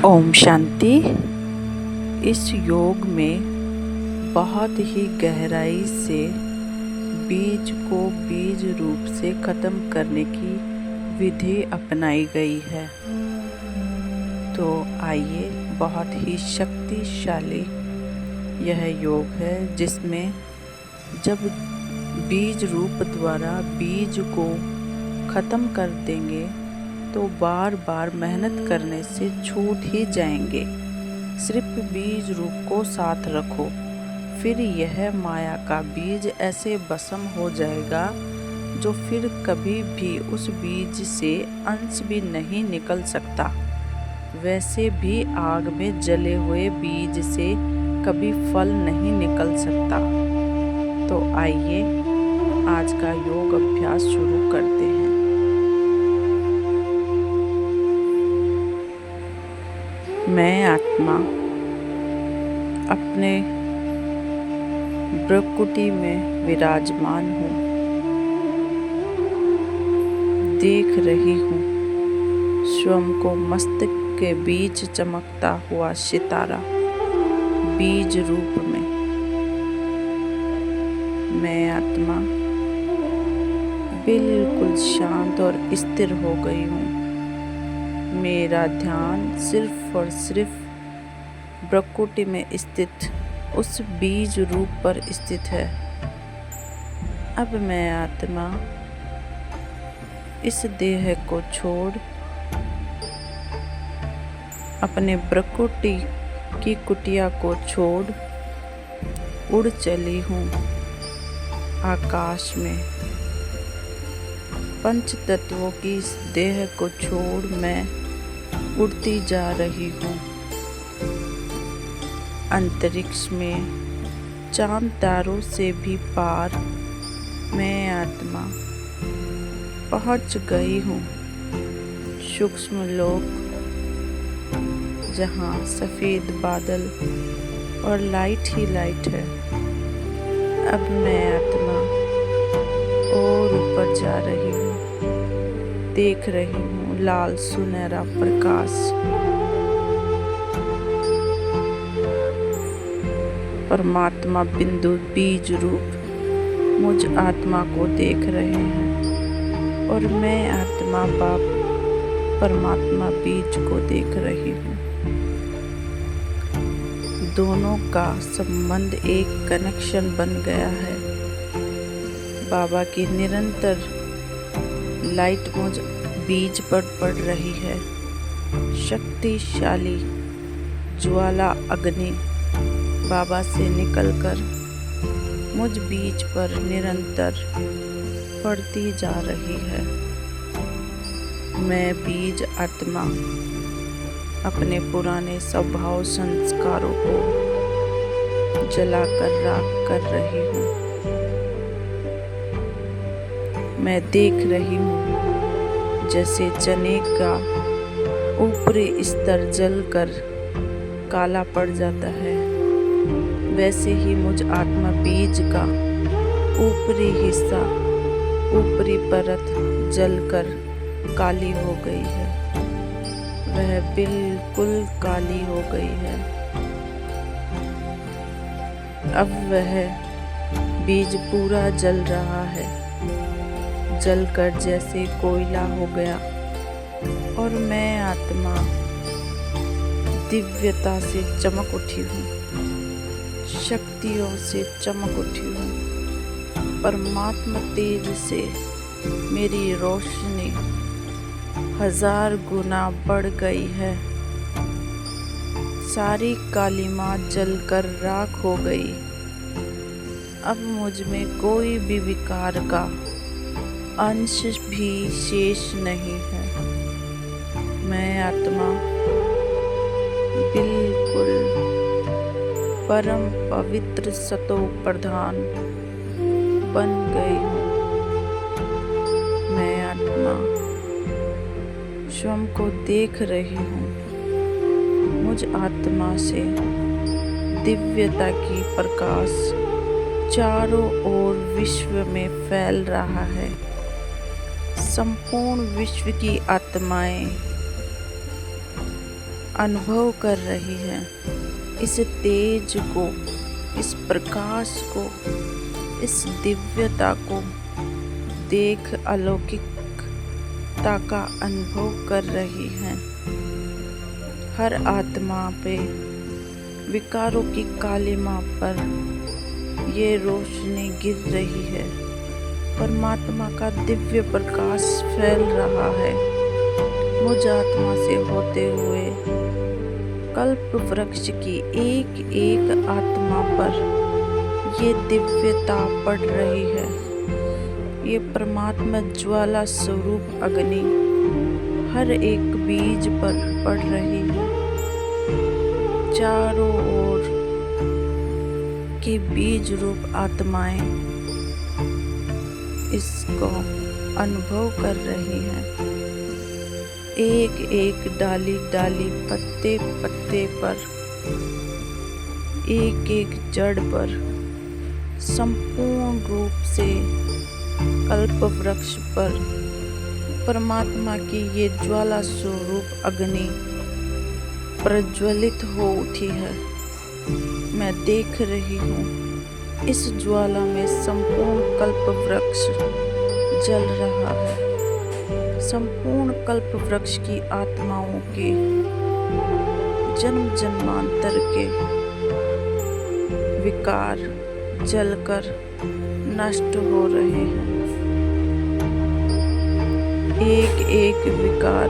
ओम शांति। इस योग में बहुत ही गहराई से बीज को बीज रूप से ख़त्म करने की विधि अपनाई गई है। तो आइए, बहुत ही शक्तिशाली यह योग है जिसमें जब बीज रूप द्वारा बीज को ख़त्म कर देंगे तो बार बार मेहनत करने से छूट ही जाएंगे। सिर्फ बीज रूप को साथ रखो, फिर यह माया का बीज ऐसे भस्म हो जाएगा जो फिर कभी भी उस बीज से अंश भी नहीं निकल सकता। वैसे भी आग में जले हुए बीज से कभी फल नहीं निकल सकता। तो आइए आज का योग अभ्यास शुरू करते हैं। मैं आत्मा अपने प्रकृति में विराजमान हूँ। देख रही हूँ स्वयं को मस्तक के बीच चमकता हुआ सितारा बीज रूप में। मैं आत्मा बिल्कुल शांत और स्थिर हो गई हूँ। मेरा ध्यान सिर्फ और सिर्फ प्रकृति में स्थित उस बीज रूप पर स्थित है। अब मैं आत्मा इस देह को छोड़ अपने प्रकृति की कुटिया को छोड़ उड़ चली हूँ आकाश में। पंच तत्वों की इस देह को छोड़ मैं उड़ती जा रही हूँ। अंतरिक्ष में चांद तारों से भी पार मैं आत्मा पहुँच गई हूँ। सूक्ष्म लोक जहाँ सफ़ेद बादल और लाइट ही लाइट है। अब मैं आत्मा और ऊपर जा रही हूँ। देख रही हूँ लाल सुनहरा प्रकाश। परमात्मा बिंदु बीज रूप मुझ आत्मा को देख रहे हैं और मैं आत्मा बाप परमात्मा बीज को देख रही हूँ। दोनों का संबंध एक कनेक्शन बन गया है। बाबा की निरंतर लाइट मुझ बीज पर पड़ रही है। शक्तिशाली ज्वाला अग्नि बाबा से निकलकर मुझ बीज पर निरंतर पड़ती जा रही है। मैं बीज आत्मा अपने पुराने स्वभाव संस्कारों को जलाकर राख कर रही हूँ। मैं देख रही हूँ जैसे चने का ऊपरी स्तर जलकर काला पड़ जाता है, वैसे ही मुझ आत्मा बीज का ऊपरी हिस्सा ऊपरी परत जलकर काली हो गई है। वह बिल्कुल काली हो गई है। अब वह बीज पूरा जल रहा है, जलकर जैसे कोयला हो गया और मैं आत्मा दिव्यता से चमक उठी हूँ, शक्तियों से चमक उठी हूँ। परमात्मा तेज से मेरी रोशनी 1000 गुना बढ़ गई है। सारी कालिमा जलकर राख हो गई। अब मुझ में कोई भी विकार का अंश भी शेष नहीं है। मैं आत्मा बिल्कुल परम पवित्र सतो प्रधान बन गई हूँ। मैं आत्मा स्वयं को देख रही हूँ। मुझ आत्मा से दिव्यता की प्रकाश चारों ओर विश्व में फैल रहा है। संपूर्ण विश्व की आत्माएं अनुभव कर रही है। इस तेज को, इस प्रकाश को, इस दिव्यता को देख अलौकिकता का अनुभव कर रही है। हर आत्मा पे, विकारों की कालिमा पर ये रोशनी गिर रही है। परमात्मा का दिव्य प्रकाश फैल रहा है। मुझ आत्मा से होते हुए कल्प वृक्ष की एक एक आत्मा पर ये दिव्यता पड़ रही है। ये परमात्मा ज्वाला स्वरूप अग्नि हर एक बीज पर पड़ रही है। चारों ओर की बीज रूप आत्माएं इसको अनुभव कर रही हैं। एक एक डाली डाली, पत्ते पत्ते पर, एक एक जड़ पर, संपूर्ण रूप से कल्प वृक्ष पर परमात्मा की ये ज्वाला स्वरूप अग्नि प्रज्वलित हो उठी है। मैं देख रही हूँ इस ज्वाला में संपूर्ण कल्प वृक्ष जल रहा है। संपूर्ण कल्प वृक्ष की आत्माओं के जन्म जन्मांतर के विकार जलकर नष्ट हो रहे हैं। एक एक विकार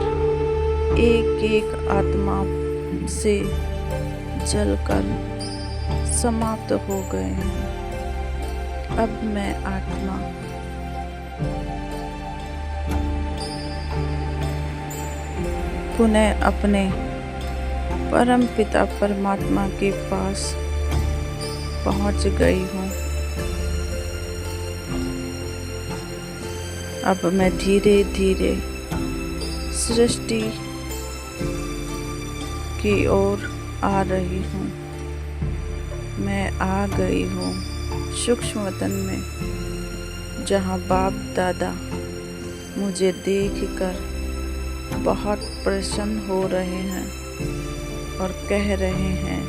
एक एक आत्मा से जलकर समाप्त हो गए हैं। अब मैं आत्मा पुनः अपने परम पिता परमात्मा के पास पहुंच गई हूँ। अब मैं धीरे धीरे सृष्टि की ओर आ रही हूँ। मैं आ गई हूँ सूक्ष्म वतन में, जहाँ बाप दादा मुझे देखकर बहुत प्रसन्न हो रहे हैं और कह रहे हैं,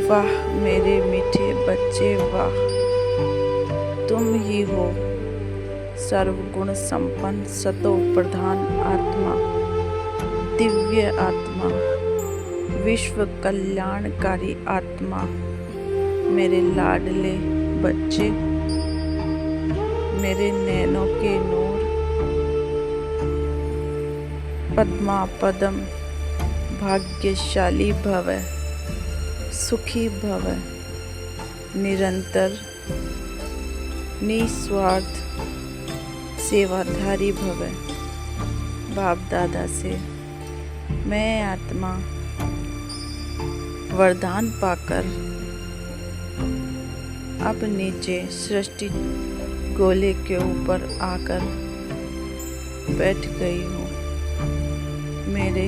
वाह मेरे मीठे बच्चे, वाह तुम ही हो सर्वगुण संपन्न सतो प्रधान आत्मा, दिव्य आत्मा, विश्व कल्याणकारी आत्मा, मेरे लाडले बच्चे, मेरे नैनों के नूर, पद्मा पदम, भाग्यशाली भव, सुखी भव, निरंतर निस्वार्थ सेवाधारी भव। बाप दादा से मैं आत्मा वरदान पाकर अब नीचे सृष्टि गोले के ऊपर आकर बैठ गई हूँ। मेरे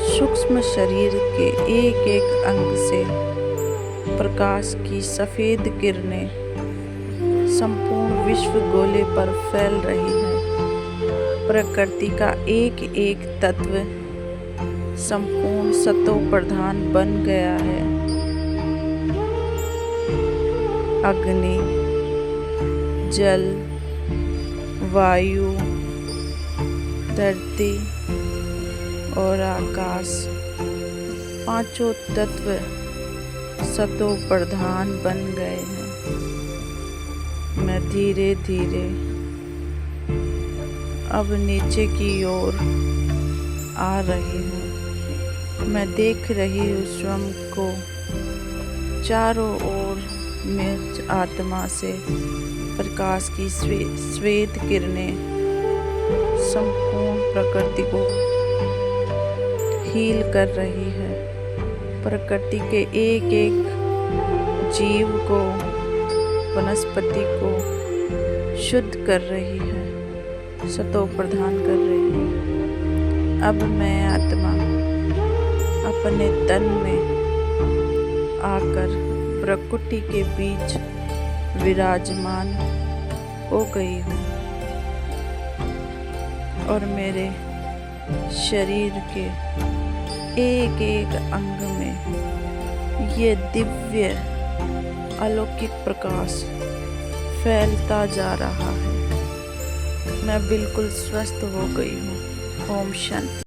सूक्ष्म शरीर के एक एक अंग से प्रकाश की सफ़ेद किरणें संपूर्ण विश्व गोले पर फैल रही है। प्रकृति का एक एक तत्व संपूर्ण सतो प्रधान बन गया है। अग्नि, जल, वायु, धरती और आकाश, पांचों तत्व सतो प्रधान बन गए हैं। मैं धीरे धीरे अब नीचे की ओर आ रही हूँ। मैं देख रही हूँ स्वयं को चारों ओर में आत्मा से प्रकाश की श्वेत किरणें संपूर्ण प्रकृति को हील कर रही है। प्रकृति के एक एक जीव को, वनस्पति को शुद्ध कर रही है, सतो प्रदान कर रही है। अब मैं आत्मा अपने तन में आकर प्रकृति के बीच विराजमान हो गई हूँ और मेरे शरीर के एक एक अंग में ये दिव्य अलौकिक प्रकाश फैलता जा रहा है। मैं बिल्कुल स्वस्थ हो गई हूँ। ओम शांति।